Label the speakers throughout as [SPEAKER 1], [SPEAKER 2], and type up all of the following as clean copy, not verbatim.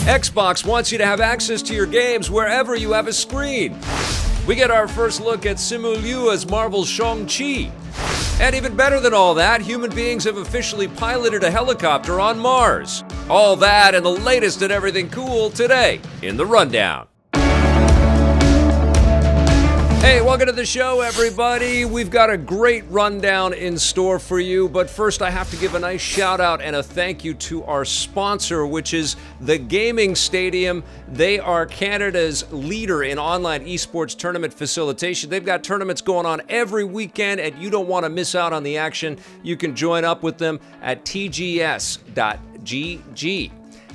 [SPEAKER 1] Xbox wants you to have access to your games wherever you have a screen. We get our first look at Simu Liu as Marvel's Shang Chi. And even better than all that, human beings have officially piloted a helicopter on Mars. All that and the latest and everything cool today in the Rundown. Hey, welcome to the show, everybody. We've got a great rundown in store for you, but first I have to give a nice shout out and a thank you to our sponsor, which is the Gaming Stadium. They are Canada's leader in online esports tournament facilitation. They've got tournaments going on every weekend, and you don't want to miss out on the action. You can join up with them at tgs.gg.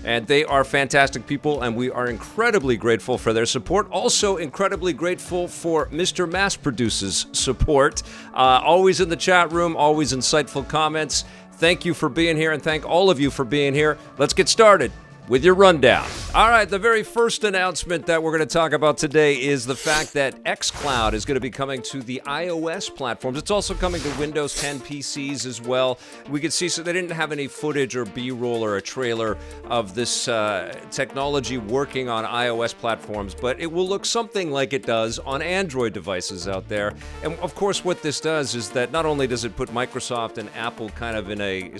[SPEAKER 1] And they are fantastic people, and we are incredibly grateful for their support. Also incredibly grateful for Mr. Mass Produce's support. Always in the chat room, always insightful comments. Thank you for being here, and thank all of you for being here. Let's get started with your rundown. All right, the very first announcement that we're going to talk about today is the fact that xCloud is going to be coming to the iOS platforms. It's also coming to Windows 10 PCs as well. We could see, so they didn't have any footage or B-roll or a trailer of this technology working on iOS platforms, but it will look something like it does on Android devices out there. And of course, what this does is that not only does it put Microsoft and Apple kind of in a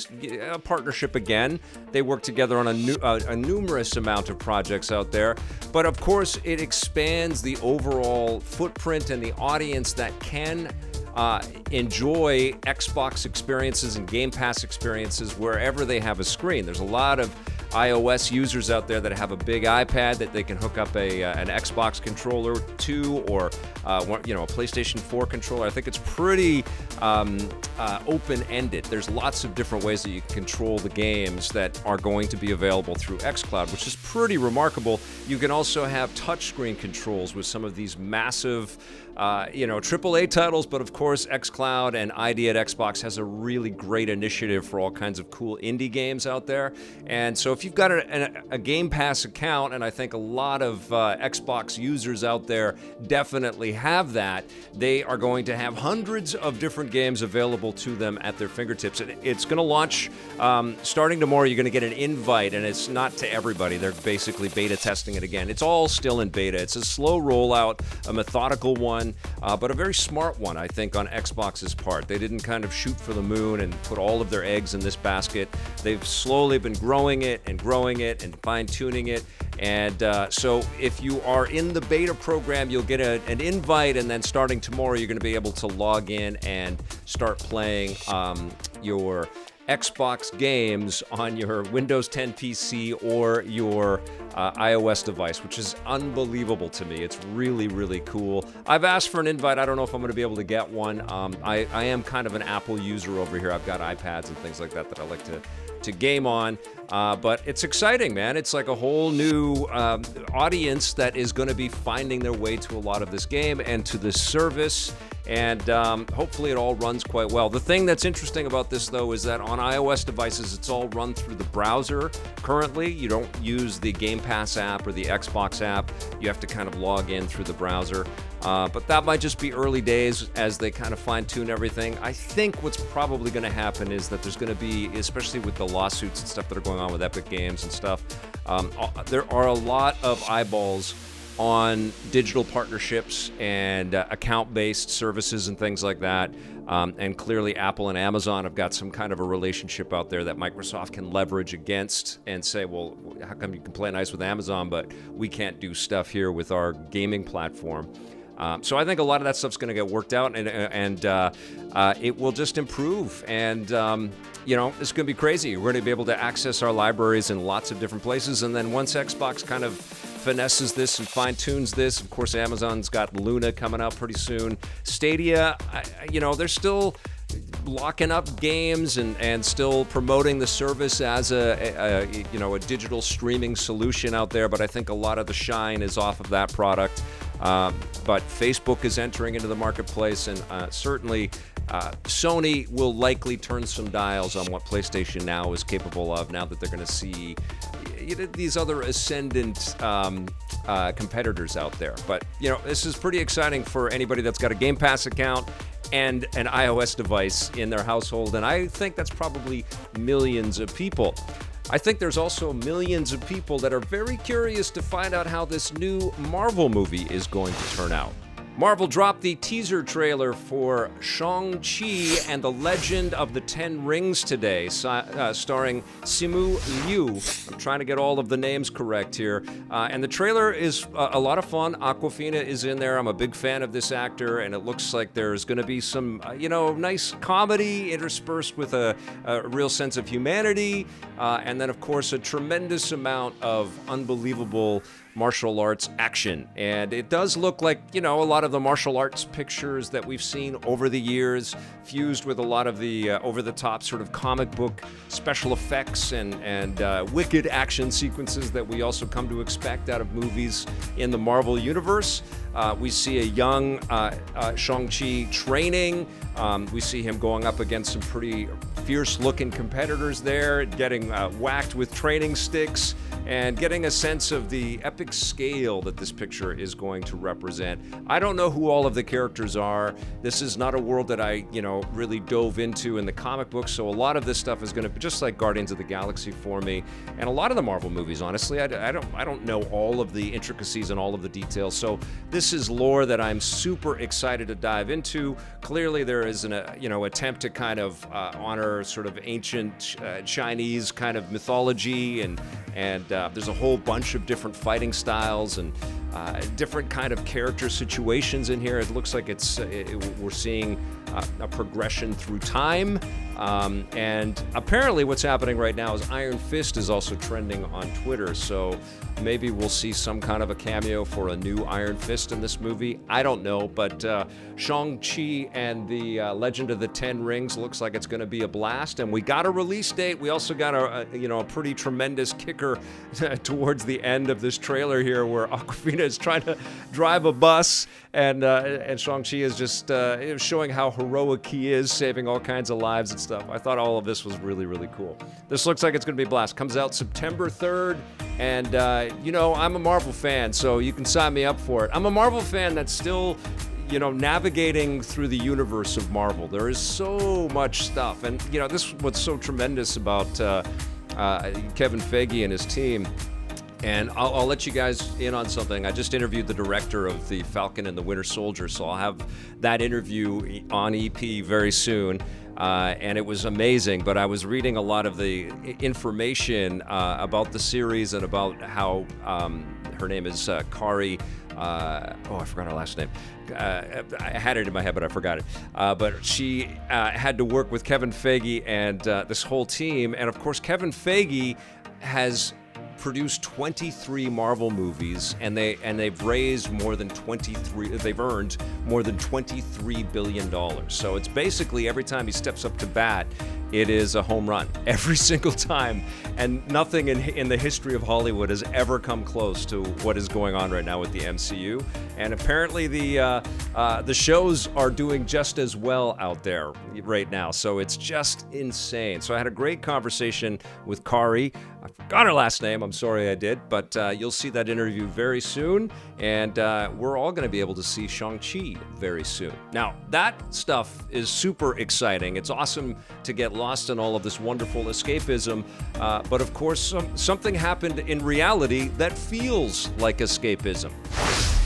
[SPEAKER 1] partnership again, they work together on a numerous amount of projects out there, but of course it expands the overall footprint and the audience that can enjoy Xbox experiences and Game Pass experiences wherever they have a screen. There's a lot of iOS users out there that have a big iPad that they can hook up an Xbox controller to, or a PlayStation 4 controller. I think it's pretty open-ended. There's lots of different ways that you can control the games that are going to be available through xCloud, which is pretty remarkable. You can also have touchscreen controls with some of these massive AAA titles, but of course xCloud and ID at Xbox has a really great initiative for all kinds of cool indie games out there. And so if you've got a Game Pass account, and I think a lot of Xbox users out there definitely have that, they are going to have hundreds of different games available to them at their fingertips. It's going to launch starting tomorrow. You're going to get an invite, and it's not to everybody. They're basically beta testing it again. It's all still in beta. It's a slow rollout, a methodical one, but a very smart one, I think, on Xbox's part. They didn't kind of shoot for the moon and put all of their eggs in this basket. They've slowly been growing it and fine-tuning it. And so if you are in the beta program, you'll get an invite, and then starting tomorrow, you're going to be able to log in and start playing your Xbox games on your Windows 10 PC or your iOS device, which is unbelievable to me. It's really, really cool. I've asked for an invite. I don't know if I'm going to be able to get one. I am kind of an Apple user over here. I've got iPads and things like that I like to game on, but it's exciting, man. It's like a whole new audience that is going to be finding their way to a lot of this game and to this service, and hopefully it all runs quite well. The thing that's interesting about this, though, is that on iOS devices, it's all run through the browser currently. You don't use the Game Pass app or the Xbox app. You have to kind of log in through the browser. But that might just be early days as they kind of fine-tune everything. I think what's probably going to happen is that there's going to be, especially with the lawsuits and stuff that are going on with Epic Games and stuff, there are a lot of eyeballs on digital partnerships and account-based services and things like that. And clearly Apple and Amazon have got some kind of a relationship out there that Microsoft can leverage against and say, well, how come you can play nice with Amazon, but we can't do stuff here with our gaming platform? So I think a lot of that stuff's going to get worked out, and it will just improve. And, it's going to be crazy. We're going to be able to access our libraries in lots of different places. And then once Xbox kind of finesses this and fine-tunes this, of course, Amazon's got Luna coming out pretty soon. Stadia, they're still locking up games and still promoting the service as a digital streaming solution out there, but I think a lot of the shine is off of that product. But Facebook is entering into the marketplace, and certainly Sony will likely turn some dials on what PlayStation Now is capable of now that they're going to see these other ascendant competitors out there. But, this is pretty exciting for anybody that's got a Game Pass account and an iOS device in their household, and I think that's probably millions of people. I think there's also millions of people that are very curious to find out how this new Marvel movie is going to turn out. Marvel dropped the teaser trailer for Shang Chi and the Legend of the Ten Rings today, starring Simu Liu. I'm trying to get all of the names correct here. And the trailer is a lot of fun. Awkwafina is in there. I'm a big fan of this actor, and it looks like there's going to be some, nice comedy interspersed with a real sense of humanity. And then, of course, a tremendous amount of unbelievable martial arts action. And it does look like, a lot of the martial arts pictures that we've seen over the years, fused with a lot of the over-the-top sort of comic book special effects and wicked action sequences that we also come to expect out of movies in the Marvel Universe. We see a young Shang-Chi training. We see him going up against some pretty fierce-looking competitors there, getting whacked with training sticks, and getting a sense of the epic scale that this picture is going to represent. I don't know who all of the characters are. This is not a world that I, really dove into in the comic books, so a lot of this stuff is going to be just like Guardians of the Galaxy for me, and a lot of the Marvel movies, honestly. I don't know all of the intricacies and all of the details, so this is lore that I'm super excited to dive into. Clearly, there is an attempt to kind of honor sort of ancient Chinese kind of mythology, and there's a whole bunch of different fighting styles and different kind of character situations in here. It looks like we're seeing a progression through time. And apparently what's happening right now is Iron Fist is also trending on Twitter, so maybe we'll see some kind of a cameo for a new Iron Fist in this movie. I don't know, but Shang-Chi and the Legend of the Ten Rings looks like it's going to be a blast, and we got a release date. We also got a pretty tremendous kicker towards the end of this trailer here, where Awkwafina is trying to drive a bus, and Shang-Chi is just showing how heroic he is, saving all kinds of lives and stuff. I thought all of this was really, really cool. This looks like it's going to be a blast. Comes out September 3rd, and I'm a Marvel fan, so you can sign me up for it. I'm a Marvel fan that's still navigating through the universe of Marvel. There is so much stuff, and this is what's so tremendous about Kevin Feige and his team. And I'll let you guys in on something. I just interviewed the director of The Falcon and the Winter Soldier, so I'll have that interview on EP very soon. And it was amazing, but I was reading a lot of the information about the series and about how her name is Kari. I forgot her last name. I had it in my head, but I forgot it. But she had to work with Kevin Feige and this whole team. And of course, Kevin Feige has produced 23 Marvel movies, and they've raised more than 23. They've earned more than $23 billion. So it's basically every time he steps up to bat, it is a home run every single time, and nothing in the history of Hollywood has ever come close to what is going on right now with the MCU. And apparently the shows are doing just as well out there right now. So it's just insane. So I had a great conversation with Kari. I forgot her last name. I'm sorry I did, but you'll see that interview very soon, and we're all going to be able to see Shang-Chi very soon. Now, that stuff is super exciting. It's awesome to get lost in all of this wonderful escapism, but of course, something happened in reality that feels like escapism.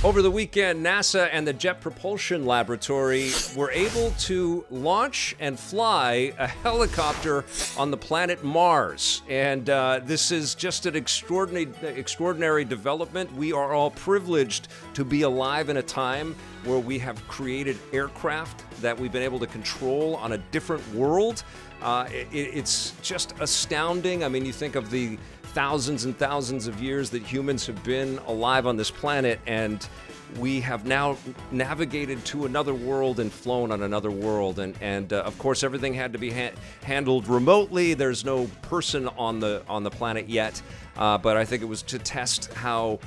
[SPEAKER 1] Over the weekend, NASA and the Jet Propulsion Laboratory were able to launch and fly a helicopter on the planet Mars. And this is just an extraordinary development. We are all privileged to be alive in a time where we have created aircraft that we've been able to control on a different world. It's just astounding. I mean, you think of the thousands and thousands of years that humans have been alive on this planet, and we have now navigated to another world and flown on another world, and of course everything had to be handled remotely. There's no person on the planet yet, but I think it was to test how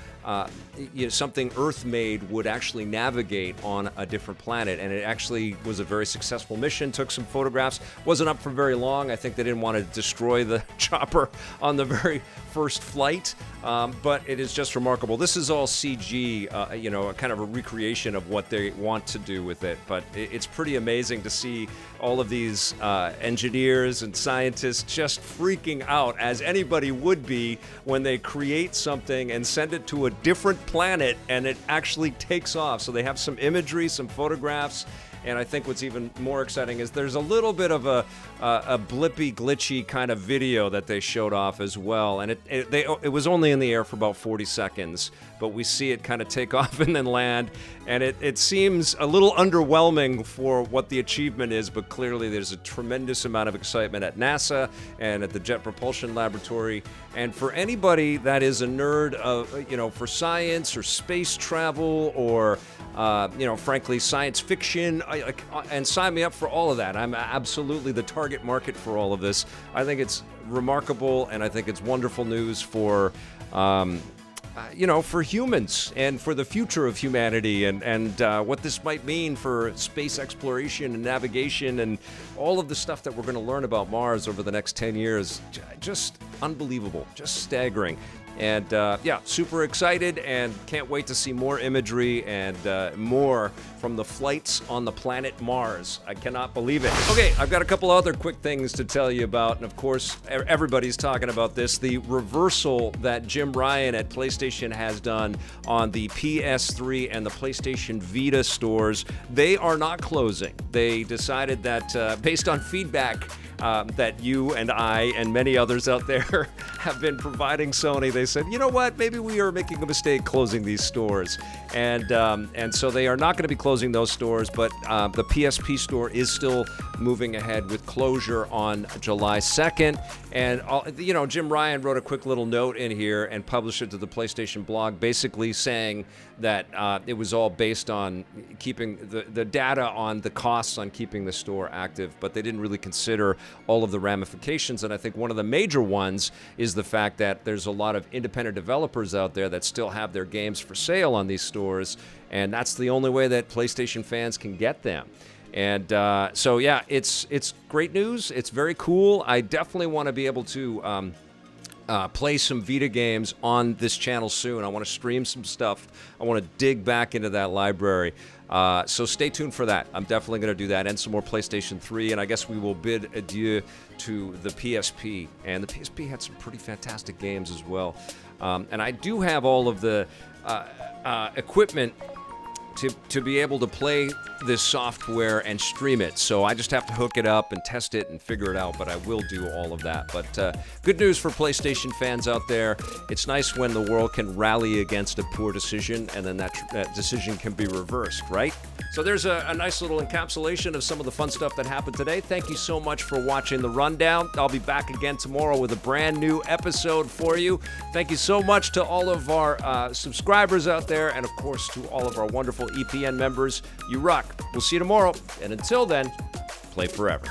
[SPEAKER 1] something Earth-made would actually navigate on a different planet, and it actually was a very successful mission. Took some photographs. Wasn't up for very long. I think they didn't want to destroy the chopper on the very first flight, but it is just remarkable. This is all CG, kind of a recreation of what they want to do with it. But it's pretty amazing to see all of these engineers and scientists just freaking out, as anybody would be when they create something and send it to a different planet and it actually takes off. So they have some imagery, some photographs. And I think what's even more exciting is there's a little bit of a blippy, glitchy kind of video that they showed off as well. And it was only in the air for about 40 seconds, but we see it kind of take off and then land. And it seems a little underwhelming for what the achievement is, but clearly there's a tremendous amount of excitement at NASA and at the Jet Propulsion Laboratory. And for anybody that is a nerd of, for science or space travel or, frankly, science fiction, and sign me up for all of that. I'm absolutely the target market for all of this. I think it's remarkable, and I think it's wonderful news for, for humans and for the future of humanity and what this might mean for space exploration and navigation and all of the stuff that we're going to learn about Mars over the next 10 years. Just unbelievable, just staggering. And super excited and can't wait to see more imagery and more from the flights on the planet Mars. I cannot believe it. Okay, I've got a couple other quick things to tell you about. And of course, everybody's talking about this. The reversal that Jim Ryan at PlayStation has done on the PS3 and the PlayStation Vita stores, they are not closing. They decided that based on feedback that you and I and many others out there have been providing Sony, they said, you know what, maybe we are making a mistake closing these stores. And so they are not going to be closing those stores, but the PSP store is still moving ahead with closure on July 2nd. And, Jim Ryan wrote a quick little note in here and published it to the PlayStation blog, basically saying that it was all based on keeping the data on the costs on keeping the store active, but they didn't really consider all of the ramifications. And I think one of the major ones is the fact that there's a lot of independent developers out there that still have their games for sale on these stores, and that's the only way that PlayStation fans can get them. And it's great news. It's very cool. I definitely want to be able to play some Vita games on this channel soon. I want to stream some stuff. I want to dig back into that library. So stay tuned for that. I'm definitely going to do that, and some more PlayStation 3, and I guess we will bid adieu to the PSP. And the PSP had some pretty fantastic games as well. And I do have all of the equipment to be able to play this software and stream it. So I just have to hook it up and test it and figure it out, but I will do all of that. But good news for PlayStation fans out there. It's nice when the world can rally against a poor decision, and then that decision can be reversed, right? So there's a nice little encapsulation of some of the fun stuff that happened today. Thank you so much for watching the rundown. I'll be back again tomorrow with a brand new episode for you. Thank you so much to all of our subscribers out there, and of course to all of our wonderful EPN members. You rock. We'll see you tomorrow, and until then, play forever.